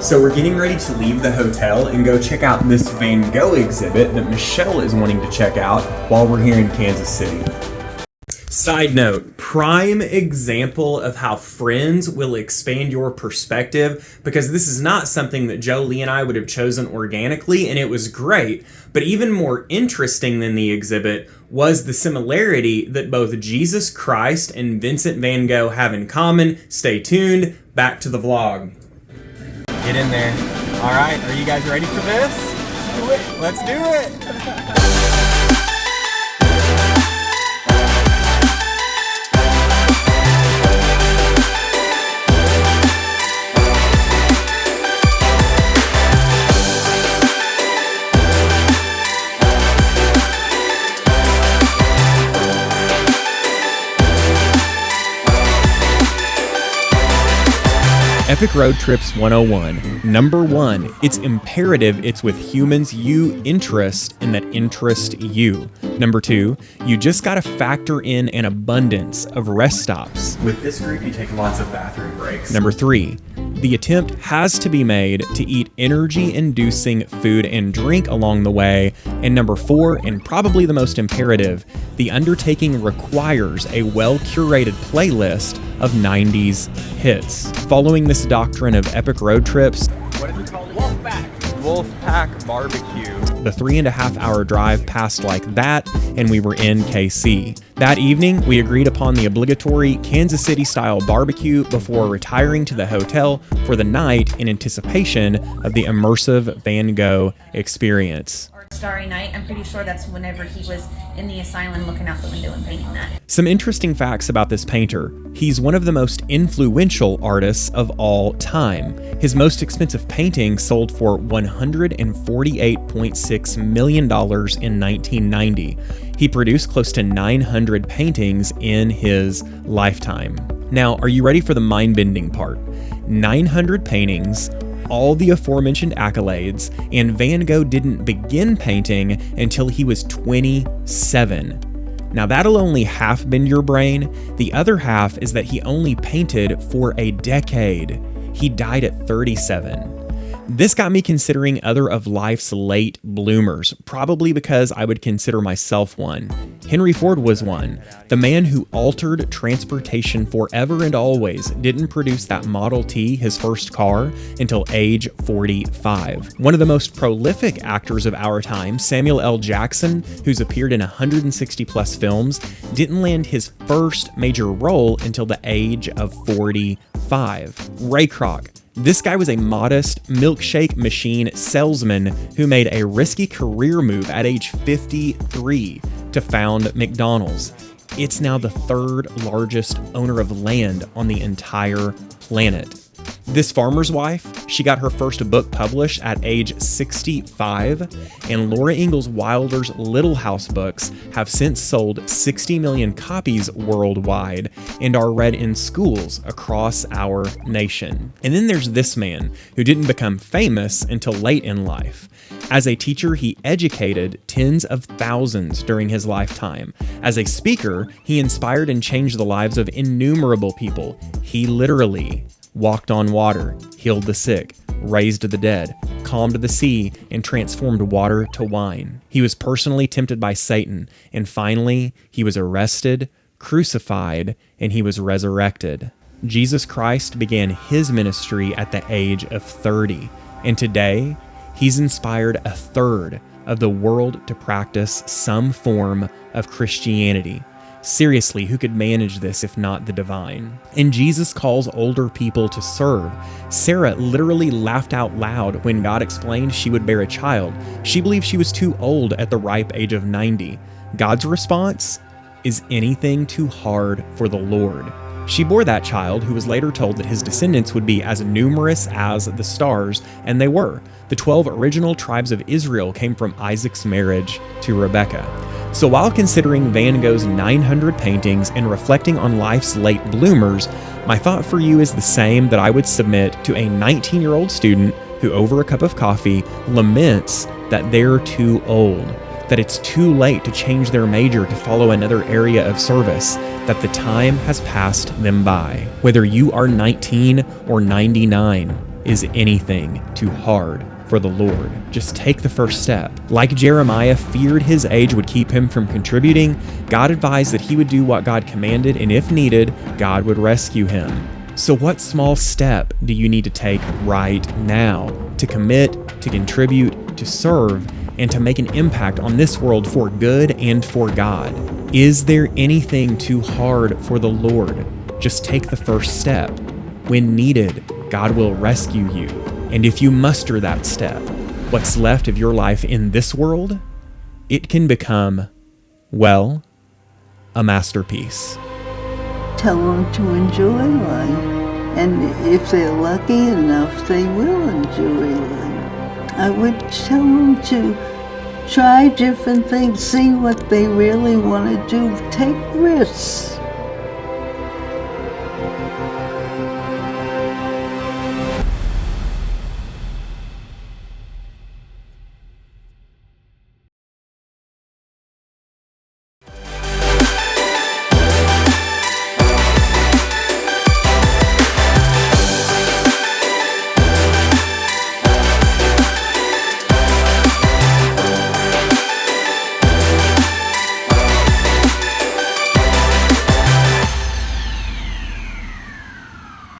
So we're getting ready to leave the hotel and go check out this Van Gogh exhibit that Michelle is wanting to check out while we're here in Kansas City. Side note, prime example of how friends will expand your perspective, because this is not something that Jolie and I would have chosen organically, and it was great. But even more interesting than the exhibit was the similarity that both Jesus Christ and Vincent van Gogh have in common. Stay tuned, back to the vlog. Get in there. All right, are you guys ready for this? Let's do it. Epic Road Trips 101. Number 1, it's imperative it's with humans you interest and that interest you. Number 2, you just gotta factor in an abundance of rest stops. With this group, you take lots of bathroom breaks. Number 3, the attempt has to be made to eat energy-inducing food and drink along the way. And number 4, and probably the most imperative, the undertaking requires a well-curated playlist of 90s hits. Following this doctrine of epic road trips, what is it called? Wolfpack Barbecue. The 3.5-hour drive passed like that, and we were in KC. That evening, we agreed upon the obligatory Kansas City-style barbecue before retiring to the hotel for the night in anticipation of the immersive Van Gogh experience. Starry Night, I'm pretty sure that's whenever he was in the asylum looking out the window and painting that. Some interesting facts about this painter. He's one of the most influential artists of all time. His most expensive painting sold for $148.6 million in 1990. He produced close to 900 paintings in his lifetime. Now, are you ready for the mind-bending part? 900 paintings, all the aforementioned accolades, and Van Gogh didn't begin painting until he was 27. Now that'll only half bend your brain. The other half is that he only painted for a decade. He died at 37. This got me considering other of life's late bloomers, probably because I would consider myself one. Henry Ford was one. The man who altered transportation forever and always didn't produce that Model T, his first car, until age 45. One of the most prolific actors of our time, Samuel L. Jackson, who's appeared in 160 plus films, didn't land his first major role until the age of 45. Ray Kroc. This guy was a modest milkshake machine salesman who made a risky career move at age 53 to found McDonald's. It's now the third largest owner of land on the entire planet. This farmer's wife, she got her first book published at age 65, and Laura Ingalls Wilder's Little House books have since sold 60 million copies worldwide and are read in schools across our nation. And then there's this man who didn't become famous until late in life. As a teacher, he educated tens of thousands during his lifetime. As a speaker, he inspired and changed the lives of innumerable people. He literally walked on water, healed the sick, raised the dead, calmed the sea, and transformed water to wine. He was personally tempted by Satan, and finally, he was arrested, crucified, and he was resurrected. Jesus Christ began his ministry at the age of 30, and today, he's inspired a third of the world to practice some form of Christianity. Seriously, who could manage this if not the divine? And Jesus calls older people to serve. Sara literally laughed out loud when God explained she would bear a child. She believed she was too old at the ripe age of 90. God's response? Is anything too hard for the Lord? She bore that child, who was later told that his descendants would be as numerous as the stars, and they were. The 12 original tribes of Israel came from Isaac's marriage to Rebekah. So while considering Van Gogh's 900 paintings and reflecting on life's late bloomers, my thought for you is the same that I would submit to a 19-year-old student who, over a cup of coffee, laments that they're too old, that it's too late to change their major to follow another area of service, that the time has passed them by. Whether you are 19 or 99, Is anything too hard for the Lord? Just take the first step. Like Jeremiah feared his age would keep him from contributing, God advised that he would do what God commanded, and if needed, God would rescue him. So what small step do you need to take right now to commit, to contribute, to serve, and to make an impact on this world for good and for God? Is there anything too hard for the Lord? Just take the first step. When needed, God will rescue you. And if you muster that step, what's left of your life in this world, it can become, well, a masterpiece. Tell them to enjoy life. And if they're lucky enough, they will enjoy life. I would tell them to try different things, see what they really want to do, take risks.